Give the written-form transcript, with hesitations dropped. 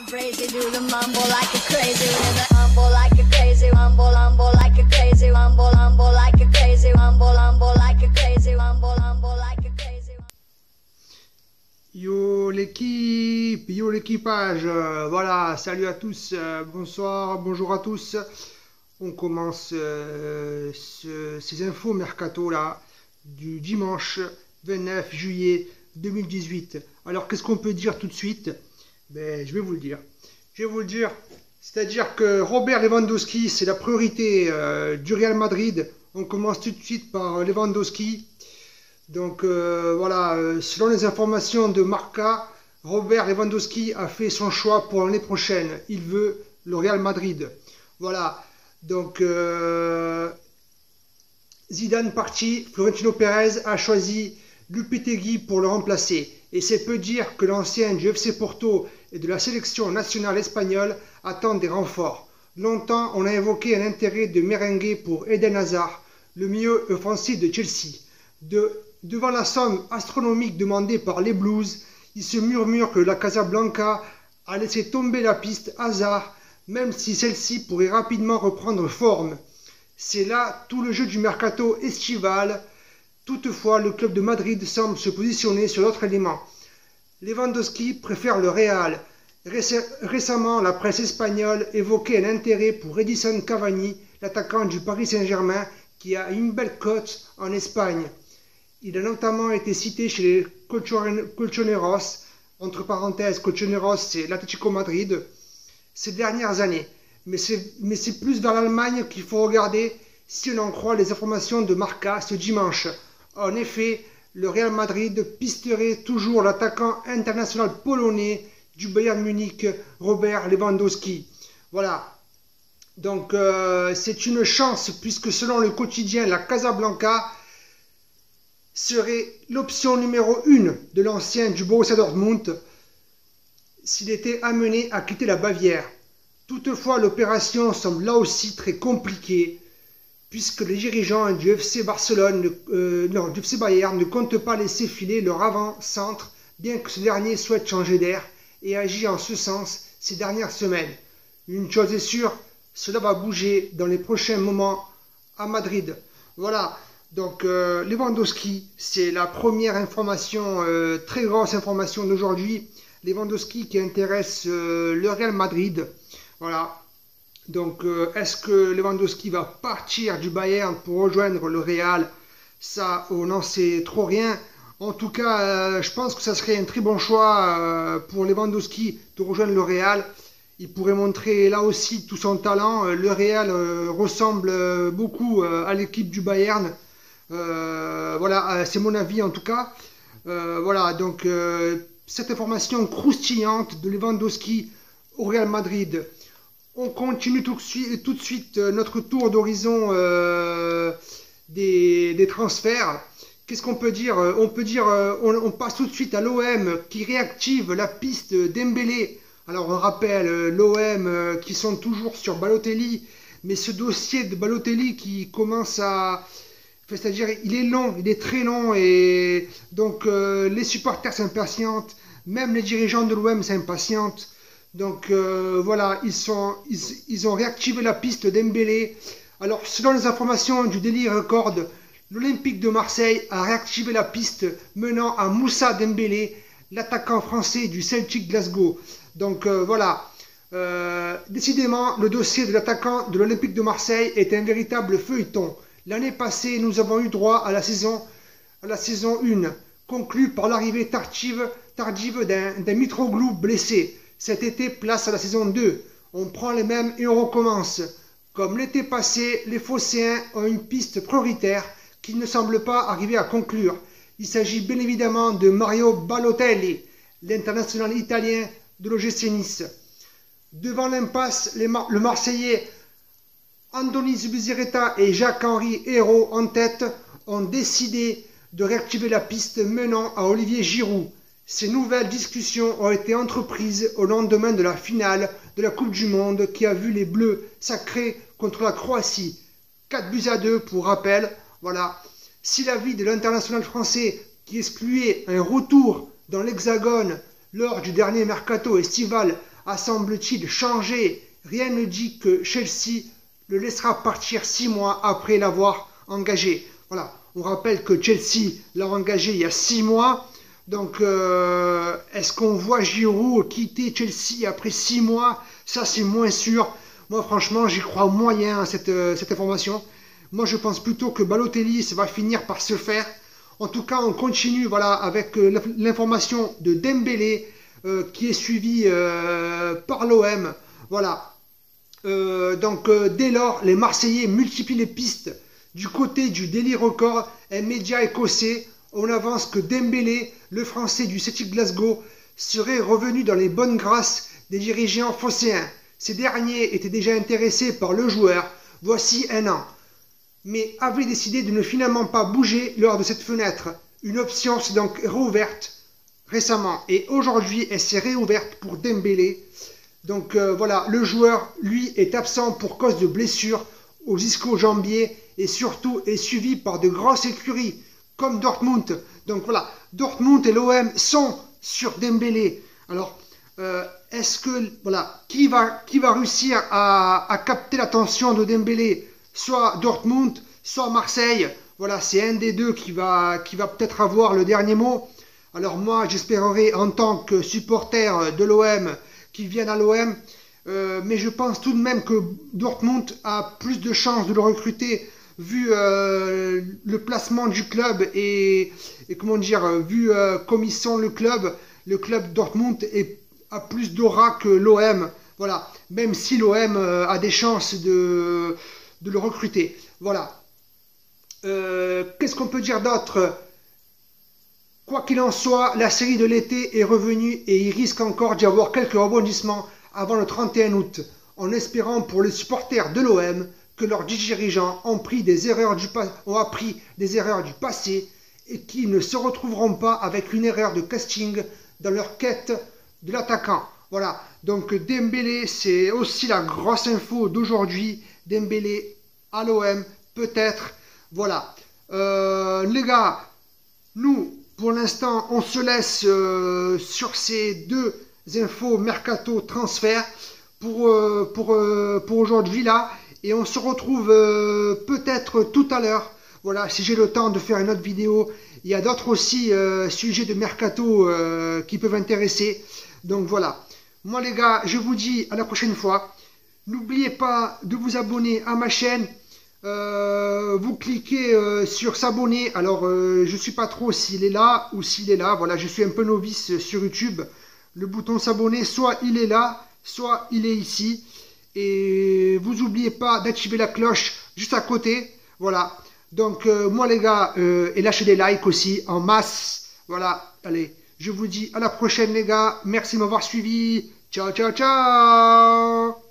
I'm crazy, do the mumble like a crazy with a humble like a crazy, humble, humble like a crazy, humble, humble like a crazy, humble, humble like a crazy, humble, humble like a crazy. Yo l'équipe, yo l'équipage, voilà, salut à tous, bonsoir, bonjour à tous. On commence ces infos mercato là du dimanche 29 juillet 2018. Alors qu'est-ce qu'on peut dire tout de suite? Ben, je vais vous le dire. C'est-à-dire que Robert Lewandowski, c'est la priorité du Real Madrid. On commence tout de suite par Lewandowski. Donc voilà, selon les informations de Marca, Robert Lewandowski a fait son choix pour l'année prochaine. Il veut le Real Madrid. Voilà, donc Zidane parti, Florentino Pérez a choisi Lopetegui pour le remplacer. Et c'est peu dire que l'ancien du FC Porto et de la sélection nationale espagnole attend des renforts. Longtemps, on a évoqué un intérêt de merengue pour Eden Hazard, le milieu offensif de Chelsea. Devant la somme astronomique demandée par les Blues, il se murmure que la Casablanca a laissé tomber la piste Hazard, même si celle-ci pourrait rapidement reprendre forme. C'est là tout le jeu du mercato estival. Toutefois, le club de Madrid semble se positionner sur d'autres éléments. Lewandowski préfère le Real. Récemment, la presse espagnole évoquait un intérêt pour Edinson Cavani, l'attaquant du Paris Saint-Germain, qui a une belle cote en Espagne. Il a notamment été cité chez les Colchoneros, entre parenthèses, Colchoneros c'est l'Atlético Madrid, ces dernières années. Mais c'est plus vers l'Allemagne qu'il faut regarder si on en croit les informations de Marca ce dimanche. En effet, le Real Madrid pisterait toujours l'attaquant international polonais du Bayern Munich, Robert Lewandowski. Voilà. Donc c'est une chance puisque selon le quotidien, la Casablanca serait l'option numéro 1 de l'ancien du Borussia Dortmund s'il était amené à quitter la Bavière. Toutefois, l'opération semble là aussi très compliquée puisque les dirigeants du FC Barcelone, du FC Bayern ne comptent pas laisser filer leur avant-centre, bien que ce dernier souhaite changer d'air et agit en ce sens ces dernières semaines. Une chose est sûre, cela va bouger dans les prochains moments à Madrid. Voilà, donc Lewandowski, c'est la première information, très grosse information d'aujourd'hui. Lewandowski qui intéresse le Real Madrid. Voilà. Donc, est-ce que Lewandowski va partir du Bayern pour rejoindre le Real? Ça, on n'en sait trop rien. En tout cas, je pense que ça serait un très bon choix pour Lewandowski de rejoindre le Real. Il pourrait montrer là aussi tout son talent. Le Real ressemble beaucoup à l'équipe du Bayern. Voilà, c'est mon avis en tout cas. Voilà, donc cette information croustillante de Lewandowski au Real Madrid. On continue tout de suite notre tour d'horizon des transferts. Qu'est-ce qu'on peut dire? On passe tout de suite à l'OM qui réactive la piste Dembélé. Alors on rappelle l'OM qui sont toujours sur Balotelli, mais ce dossier de Balotelli qui commence à... C'est-à-dire il est long, il est très long et donc les supporters s'impatientent, même les dirigeants de l'OM s'impatientent. Donc voilà, ils ont réactivé la piste Dembélé. Alors selon les informations du Daily Record, l'Olympique de Marseille a réactivé la piste menant à Moussa Dembélé, l'attaquant français du Celtic Glasgow. Donc voilà, décidément le dossier de l'attaquant de l'Olympique de Marseille est un véritable feuilleton. L'année passée, nous avons eu droit à la saison 1, conclue par l'arrivée tardive d'un Mitroglou blessé. Cet été, place à la saison 2. On prend les mêmes et on recommence. Comme l'été passé, les Phocéens ont une piste prioritaire qui ne semble pas arriver à conclure. Il s'agit bien évidemment de Mario Balotelli, l'international italien de l'OGC Nice. Devant l'impasse, le Marseillais Andoni Zubizarreta et Jacques-Henri Hérault en tête ont décidé de réactiver la piste menant à Olivier Giroud. Ces nouvelles discussions ont été entreprises au lendemain de la finale de la Coupe du Monde qui a vu les Bleus sacrés contre la Croatie. 4-2 pour rappel. Voilà. Si l'avis de l'international français qui excluait un retour dans l'Hexagone lors du dernier mercato estival a semble-t-il changé. Rien ne dit que Chelsea le laissera partir 6 mois après l'avoir engagé. Voilà, on rappelle que Chelsea l'a engagé il y a 6 mois. Donc, est-ce qu'on voit Giroud quitter Chelsea après 6 mois? Ça, c'est moins sûr. Moi, franchement, j'y crois moyen à cette information. Moi, je pense plutôt que Balotelli, ça va finir par se faire. En tout cas, on continue voilà, avec l'information de Dembélé qui est suivie par l'OM. Voilà. Dès lors, les Marseillais multiplient les pistes. Du côté du Daily Record, un média écossais, on avance que Dembélé, le Français du Celtic Glasgow, serait revenu dans les bonnes grâces des dirigeants phocéens. Ces derniers étaient déjà intéressés par le joueur voici un an, mais avaient décidé de ne finalement pas bouger lors de cette fenêtre. Une option s'est donc réouverte récemment et aujourd'hui elle s'est réouverte pour Dembélé. Donc voilà, le joueur lui est absent pour cause de blessures au ischio-jambier et surtout est suivi par de grosses écuries comme Dortmund. Donc voilà, Dortmund et l'OM sont sur Dembélé. Alors, est-ce que, voilà, qui va réussir à capter l'attention de Dembélé? Soit Dortmund, soit Marseille. Voilà, c'est un des deux qui va peut-être avoir le dernier mot. Alors moi, j'espérerais en tant que supporter de l'OM qu'il vienne à l'OM. Mais je pense tout de même que Dortmund a plus de chances de le recruter vu le placement du club et comment dire, vu comme ils sont le club Dortmund a plus d'aura que l'OM. Voilà, même si l'OM a des chances de le recruter. Voilà. Qu'est-ce qu'on peut dire d'autre? Quoi qu'il en soit, la série de l'été est revenue et il risque encore d'y avoir quelques rebondissements avant le 31 août, en espérant pour les supporters de l'OM que leurs dirigeants ont appris des erreurs du passé et qu'ils ne se retrouveront pas avec une erreur de casting dans leur quête de l'attaquant. Voilà, donc Dembélé, c'est aussi la grosse info d'aujourd'hui. Dembélé à l'OM, peut-être. Voilà. Les gars, nous, pour l'instant, on se laisse sur ces deux infos mercato transfert pour aujourd'hui là. Et on se retrouve peut-être tout à l'heure. Voilà, si j'ai le temps de faire une autre vidéo. Il y a d'autres aussi sujets de mercato qui peuvent intéresser. Donc voilà. Moi les gars, je vous dis à la prochaine fois. N'oubliez pas de vous abonner à ma chaîne. Vous cliquez sur s'abonner. Alors je ne sais pas trop s'il est là ou s'il est là. Voilà, je suis un peu novice sur YouTube. Le bouton s'abonner, soit il est là, soit il est ici. Et vous n'oubliez pas d'activer la cloche juste à côté. Voilà. Donc moi les gars, et lâchez des likes aussi en masse. Voilà. Allez, je vous dis à la prochaine les gars. Merci de m'avoir suivi. Ciao, ciao, ciao.